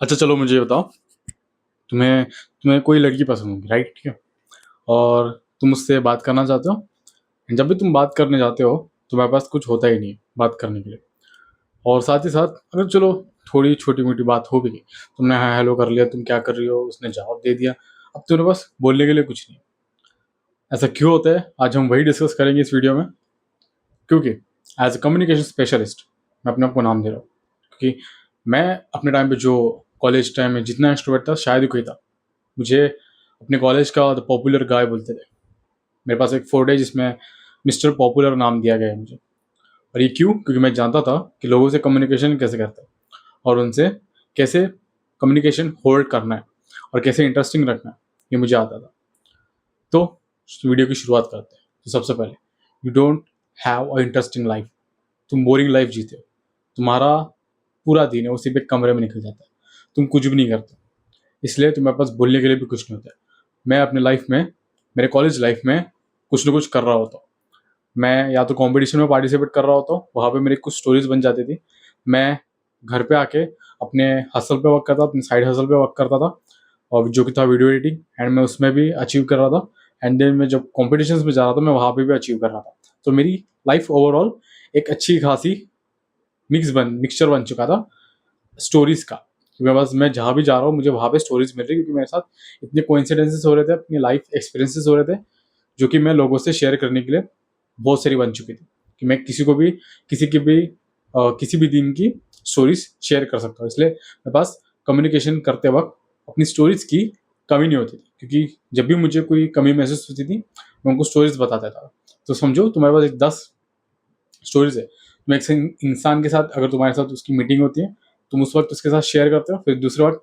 अच्छा चलो मुझे ये बताओ, तुम्हें तुम्हें कोई लड़की पसंद होगी, राइट? ठीक है। और तुम उससे बात करना चाहते हो। जब भी तुम बात करने जाते हो तुम्हारे पास कुछ होता ही नहीं है बात करने के लिए। और साथ ही साथ अगर चलो थोड़ी छोटी मोटी बात हो भी गई, तुमने हाँ हेलो कर लिया, तुम क्या कर रही हो, उसने जवाब दे दिया, अब तुम्हारे पास बोलने के लिए कुछ नहीं है। ऐसा क्यों होता है, आज हम वही डिस्कस करेंगे इस वीडियो में। क्योंकि एज अ कम्युनिकेशन स्पेशलिस्ट मैं अपने आप को नाम दे रहा हूँ, क्योंकि मैं अपने टाइम पे जो कॉलेज टाइम में जितना इंस्ट्रोवर्ट था शायद ही कोई था। मुझे अपने कॉलेज का द पॉपुलर गाय बोलते थे। मेरे पास एक फोटो है जिसमें मिस्टर पॉपुलर नाम दिया गया है मुझे। और ये क्यों? क्योंकि मैं जानता था कि लोगों से कम्युनिकेशन कैसे करते हैं और उनसे कैसे कम्युनिकेशन होल्ड करना है और कैसे इंटरेस्टिंग रखना है, ये मुझे आता था। तो वीडियो की शुरुआत करते हैं। तो सबसे पहले, you don't have a interesting life. तुम बोरिंग लाइफ जीते हो। तुम्हारा पूरा दिन है उसी पे कमरे में निकल जाता है, तुम कुछ भी नहीं करते, इसलिए तुम्हारे पास बोलने के लिए भी कुछ नहीं होता है। मैं अपने लाइफ में, मेरे कॉलेज लाइफ में कुछ ना कुछ कर रहा होता हूँ। मैं या तो कंपटीशन में पार्टिसिपेट कर रहा होता हूँ, वहाँ पे मेरी कुछ स्टोरीज बन जाती थी। मैं घर पे आके अपने हसल पे वर्क करता, अपने साइड हसल पे वर्क करता था, और जो कि था वीडियो एडिटिंग, एंड मैं उसमें भी अचीव कर रहा था। एंड देन मैं जब कॉम्पिटिशन्स में जा रहा था मैं वहाँ पे भी अचीव कर रहा था। तो मेरी लाइफ ओवरऑल एक अच्छी खासी मिक्सचर बन चुका था स्टोरीज का। क्योंकि बस मैं जहाँ भी जा रहा हूँ मुझे वहाँ पे स्टोरीज मिल रही है, क्योंकि मेरे साथ इतने कोइंसिडेंसेस हो रहे थे, अपनी लाइफ एक्सपीरियंसेस हो रहे थे, जो कि मैं लोगों से शेयर करने के लिए बहुत सारी बन चुकी थी, कि मैं किसी को भी किसी की भी किसी भी दिन की स्टोरीज शेयर कर सकता हूँ। इसलिए मेरे पास कम्युनिकेशन करते वक्त अपनी स्टोरीज की कमी नहीं होती थी, क्योंकि जब भी मुझे कोई कमी महसूस होती थी मैं उनको स्टोरीज बताता था। तो समझो तुम्हारे पास एक 10 स्टोरीज है। तुम एक इंसान के साथ, अगर तुम्हारे साथ उसकी मीटिंग होती है, तुम उस वक्त उसके साथ शेयर करते हो, फिर दूसरे वक्त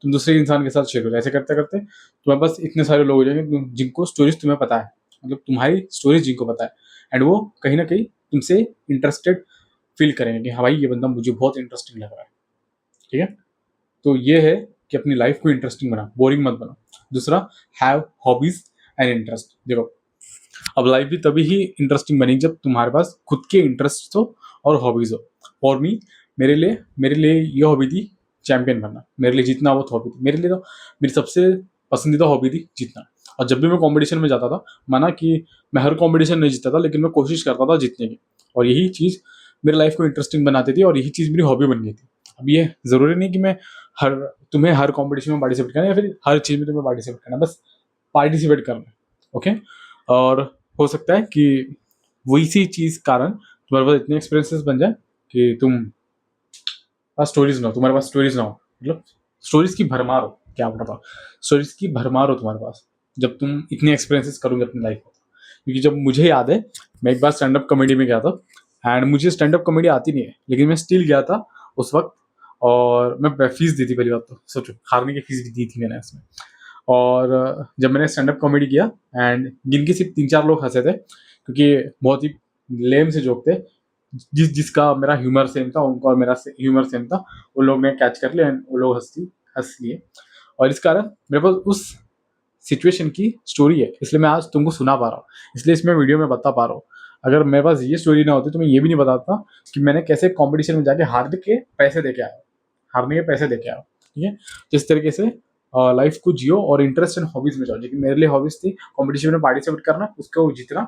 तुम दूसरे इंसान के साथ शेयर करते हो। ऐसे करते करते तुम्हारे पास इतने सारे लोग हो जाएंगे जिनको स्टोरीज तुम्हें पता है, मतलब तुम्हारी स्टोरीज जिनको पता है, एंड वो कहीं ना कहीं तुमसे इंटरेस्टेड फील करेंगे कि हाँ भाई ये बंदा मुझे बहुत इंटरेस्टिंग लग रहा है। ठीक है। तो ये है कि अपनी लाइफ को इंटरेस्टिंग बना, बोरिंग मत बना। दूसरा, हैव हॉबीज एंड इंटरेस्ट। देखो, अब लाइफ भी तभी ही इंटरेस्टिंग बनेगी जब तुम्हारे पास खुद के इंटरेस्ट हो और हॉबीज हो। और मेरे लिए ये हॉबी थी चैंपियन बनना। मेरे लिए जीतना वो हॉबी थी। मेरे लिए तो मेरी सबसे पसंदीदा हॉबी थी जीतना। और जब भी मैं कंपटीशन में जाता था, माना कि मैं हर कंपटीशन नहीं जीतता था, लेकिन मैं कोशिश करता था जीतने की। और यही चीज़ मेरी लाइफ को इंटरेस्टिंग बनाती थी, और यही चीज़ मेरी हॉबी बन गई थी। अब ये ज़रूरी नहीं कि मैं हर तुम्हें हर कंपटीशन में पार्टिसिपेट करना या फिर हर चीज़ में तुम्हें पार्टिसिपेट करना, बस पार्टिसिपेट करना। ओके। और हो सकता है कि वही सी चीज़ कारण तुम्हारे पास इतने एक्सपीरियंसेस बन जाए कि तुम पास स्टोरीज ना हो, तुम्हारे पास स्टोरीज ना हो, मतलब स्टोरीज की भरमार हो। क्या बताओ, स्टोरीज की भरमार हो तुम्हारे पास जब तुम इतने एक्सपीरियंसेस करोगे अपनी लाइफ में। क्योंकि जब मुझे याद है, मैं एक बार स्टैंड अप कॉमेडी में गया था, एंड मुझे स्टैंड अप कॉमेडी आती नहीं है, लेकिन मैं स्टिल गया था उस वक्त। और मैं फीस दी थी, पहली बात तो सोचो, हारने की फीस भी दी थी मैंने उसमें। और जब मैंने स्टैंड अप कॉमेडी किया, एंड जिनके सिर्फ 3-4 लोग हंसे थे, क्योंकि बहुत ही लेम से जोक थे, जिसका मेरा ह्यूमर सेम था, उनका और मेरा ह्यूमर सेम था, उन लोग ने कैच कर लिया एंड वो लोग हंस लिए। और इस कारण मेरे पास उस सिचुएशन की स्टोरी है, इसलिए मैं आज तुमको सुना पा रहा हूँ, इसलिए इसमें वीडियो में बता पा रहा हूँ। अगर मेरे पास ये स्टोरी ना होती तो मैं ये भी नहीं बताता कि मैंने कैसे कंपटीशन में जाके हार के पैसे दे के आया, हारने के पैसे दे के आया। ठीक है। जिस तरीके से लाइफ को जियो और इंटरेस्ट एंड हॉबीज में जाओ, जो कि मेरे लिए हॉबीज थी कंपटीशन में पार्टिसिपेट करना, उसको जीतना।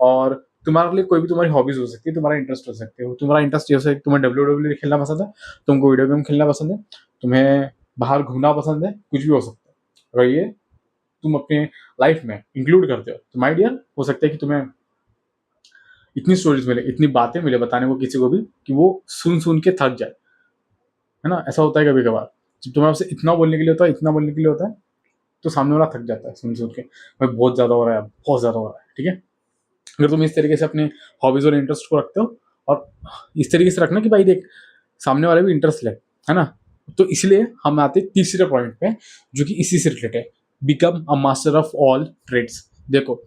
और तुम्हारे लिए कोई भी तुम्हारी हॉबीज हो सकती है, तुम्हारा इंटरेस्ट हो सकती है। तुम्हारा इंटरेस्ट ये हो सकता है, तुम्हें WWE खेलना पसंद है, तुमको वीडियो गेम खेलना पसंद है, तुम्हें बाहर घूमना पसंद है, कुछ भी हो सकता है। अगर ये तुम अपने लाइफ में इंक्लूड करते हो तो माय डियर, हो सकता है कि तुम्हें इतनी स्टोरीज मिले, इतनी बातें मिले बताने को किसी को भी, कि वो सुन सुन के थक जाए। है ना, ऐसा होता है कभी कभार। जब तुम्हें आपसे इतना बोलने के लिए होता है, इतना बोलने के लिए होता है, तो सामने वाला थक जाता है सुन सुन के, भाई बहुत ज्यादा हो रहा है, बहुत ज्यादा हो रहा है। ठीक है। अगर तुम इस तरीके से अपने हॉबीज और इंटरेस्ट को रखते हो, और इस तरीके से रखना कि भाई देख सामने वाले भी इंटरेस्ट ले, है ना। तो इसलिए हम आते तीसरे पॉइंट पे, जो कि इसी से रिलेटेड है, become a master of all trades. देखो,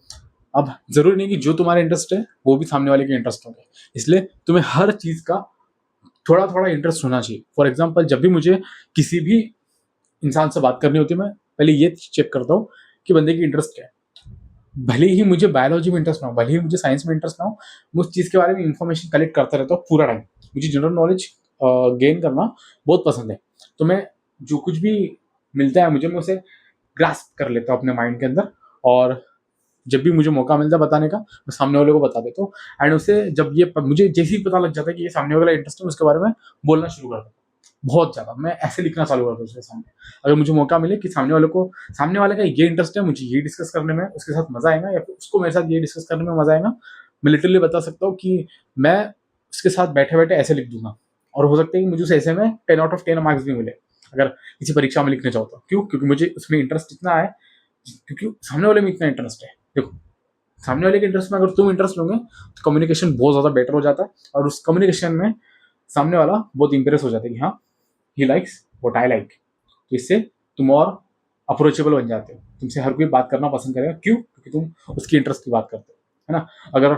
अब जरूरी नहीं कि जो तुम्हारा इंटरेस्ट है वो भी सामने वाले के इंटरेस्ट होंगे, इसलिए तुम्हें हर चीज का थोड़ा थोड़ा इंटरेस्ट होना चाहिए। फॉर एग्जाम्पल, जब भी मुझे किसी भी इंसान से बात करनी होती है, मैं पहले ये चेक करता हूँ कि बंदे की इंटरेस्ट क्या है। भले ही मुझे बायोलॉजी में इंटरेस्ट ना हो, भले ही मुझे साइंस में इंटरेस्ट ना हो, मैं उस चीज़ के बारे में इंफॉर्मेशन कलेक्ट करता रहता हूँ पूरा टाइम। मुझे जनरल नॉलेज गेन करना बहुत पसंद है। तो मैं जो कुछ भी मिलता है मुझे, मैं उसे ग्रास्प कर लेता हूँ अपने माइंड के अंदर, और जब भी मुझे मौका मिलता है बताने का, मैं सामने वाले को बता देता हूँ। एंड उसे जब मुझे जैसे ही पता लग जाता है कि ये सामने वाला इंटरेस्ट है, उसके बारे में बोलना शुरू कर देता हूँ बहुत ज़्यादा। मैं ऐसे लिखना चालू करता हूँ उसके सामने। अगर मुझे मौका मिले कि सामने वाले का ये इंटरेस्ट है, मुझे ये डिस्कस करने में उसके साथ मजा आएगा, या फिर उसको मेरे साथ ये डिस्कस करने में मजा आएगा, मैं लिटरली बता सकता हूँ कि मैं उसके साथ बैठे बैठे ऐसे लिख दूंगा। और हो सकता है कि मुझे उस ऐसे में 10 out of 10 मार्क्स भी मिले, अगर किसी परीक्षा में लिखने चाहो तो। क्यों? क्योंकि मुझे उसमें इंटरेस्ट इतना है, क्योंकि सामने वाले में इतना इंटरेस्ट है। देखो, सामने वाले के इंटरेस्ट में अगर तुम इंटरेस्ट लोगे तो कम्युनिकेशन बहुत ज़्यादा बेटर हो जाता है, और उस कम्युनिकेशन में सामने वाला बहुत इंप्रेस हो जाता है कि हाँ, he likes what I like. तो इससे तुम और अप्रोचेबल बन जाते हो, तुमसे हर कोई बात करना पसंद करेगा। क्यों? क्योंकि तुम उसकी इंटरेस्ट की बात करते हो, है ना। अगर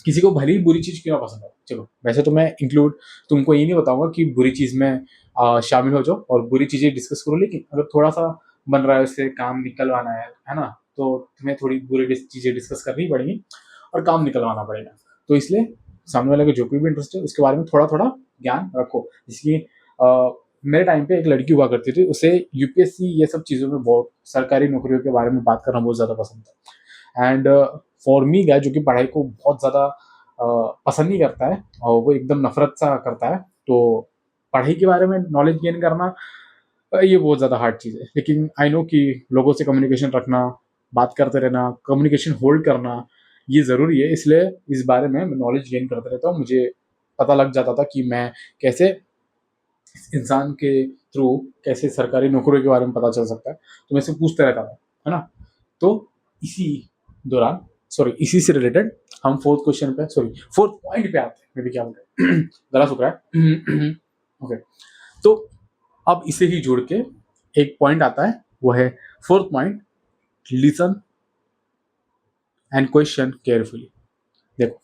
किसी को भले ही बुरी चीज़ क्यों ना पसंद है, चलो वैसे तो मैं इंक्लूड तुमको ये नहीं बताऊंगा कि बुरी चीज़ में शामिल हो जाओ और बुरी चीज़ें डिस्कस करो, लेकिन अगर थोड़ा सा बन रहा है उससे काम निकलवाना है ना, तो तुम्हें थोड़ी बुरी चीज़ें डिस्कस करनी पड़ेगी और काम निकलवाना पड़ेगा। तो इसलिए सामने वाले को जो कोई भी इंटरेस्ट है उसके बारे में थोड़ा थोड़ा ज्ञान रखो। जिसकी मेरे टाइम पे एक लड़की हुआ करती थी, उसे यूपीएससी ये सब चीज़ों में, बहुत सरकारी नौकरियों के बारे में बात करना बहुत ज़्यादा पसंद था। एंड फॉर मी गाय, जो कि पढ़ाई को बहुत ज़्यादा पसंद नहीं करता है और वो एकदम नफरत सा करता है, तो पढ़ाई के बारे में नॉलेज गेन करना ये बहुत ज़्यादा हार्ड चीज़ है। लेकिन आई नो कि लोगों से कम्युनिकेशन रखना, बात करते रहना, कम्युनिकेशन होल्ड करना ये ज़रूरी है। इसलिए इस बारे में मैं नॉलेज गेन करते रहता हूँ। मुझे पता लग जाता था कि मैं कैसे इस इंसान के थ्रू कैसे सरकारी नौकरियों के बारे में पता चल सकता है, तो मैं इसे पूछता रहता था, है ना। तो इसी दौरान, सॉरी, इसी से रिलेटेड हम फोर्थ क्वेश्चन पे, सॉरी फोर्थ पॉइंट पे आते हैं। मैं भी क्या बोल रहा है गला सूख रहा है ओके। तो अब इसे ही जोड़ के एक पॉइंट आता है, वो है fourth point, listen and question carefully. देखो,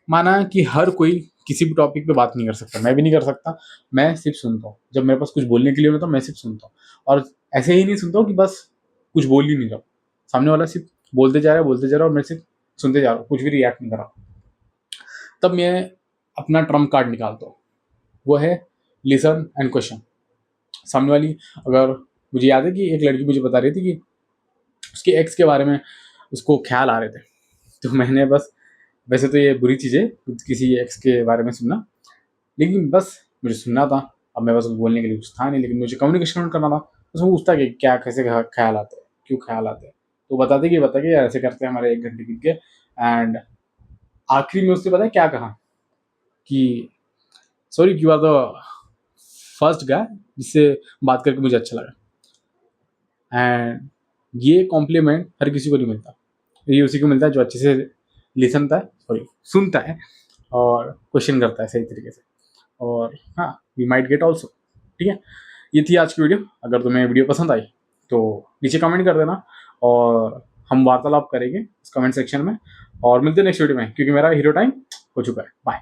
माना कि हर कोई किसी भी टॉपिक पे बात नहीं कर सकता, मैं भी नहीं कर सकता। मैं सिर्फ सुनता हूँ, जब मेरे पास कुछ बोलने के लिए होता है मैं सिर्फ सुनता हूँ। और ऐसे ही नहीं सुनता हूँ कि बस कुछ बोल ही नहीं रहा हूँ, सामने वाला सिर्फ बोलते जा रहा है बोलते जा रहा है और मैं सिर्फ सुनते जा रहा हूँ, कुछ भी रिएक्ट नहीं कर रहा। तब मैं अपना ट्रम्प कार्ड निकालता हूँ, वो है लिसन एंड क्वेश्चन। सामने वाली, अगर मुझे याद है कि एक लड़की मुझे बता रही थी कि उसके एक्स के बारे में उसको ख्याल आ रहे थे, तो मैंने बस, वैसे तो ये बुरी चीज़ है किसी एक्स के बारे में सुनना, लेकिन बस मुझे सुनना था। अब मेरे पास बोलने के लिए कुछ था नहीं, लेकिन मुझे कम्युनिकेशन करना था। उसमें पूछता कि क्या, कैसे ख्याल आते हैं, क्यों ख्याल आते हैं, तो बता के यार ऐसे करते हैं, हमारे 1 घंटे बीत गए। एंड आखिरी में उसने पता है क्या कहा कि sorry, you are the first guy जिससे बात करके मुझे अच्छा लगा। एंड ये कॉम्प्लीमेंट हर किसी को नहीं मिलता, ये उसी को मिलता है जो अच्छे से लिसनता है, सॉरी सुनता है, और क्वेश्चन करता है सही तरीके से। और हाँ, वी माइट गेट ऑल्सो। ठीक है, ये थी आज की वीडियो। अगर तुम्हें वीडियो पसंद आई तो नीचे कमेंट कर देना, और हम वार्तालाप करेंगे इस कमेंट सेक्शन में। और मिलते हैं नेक्स्ट वीडियो में, क्योंकि मेरा हीरो टाइम हो चुका है। बाय।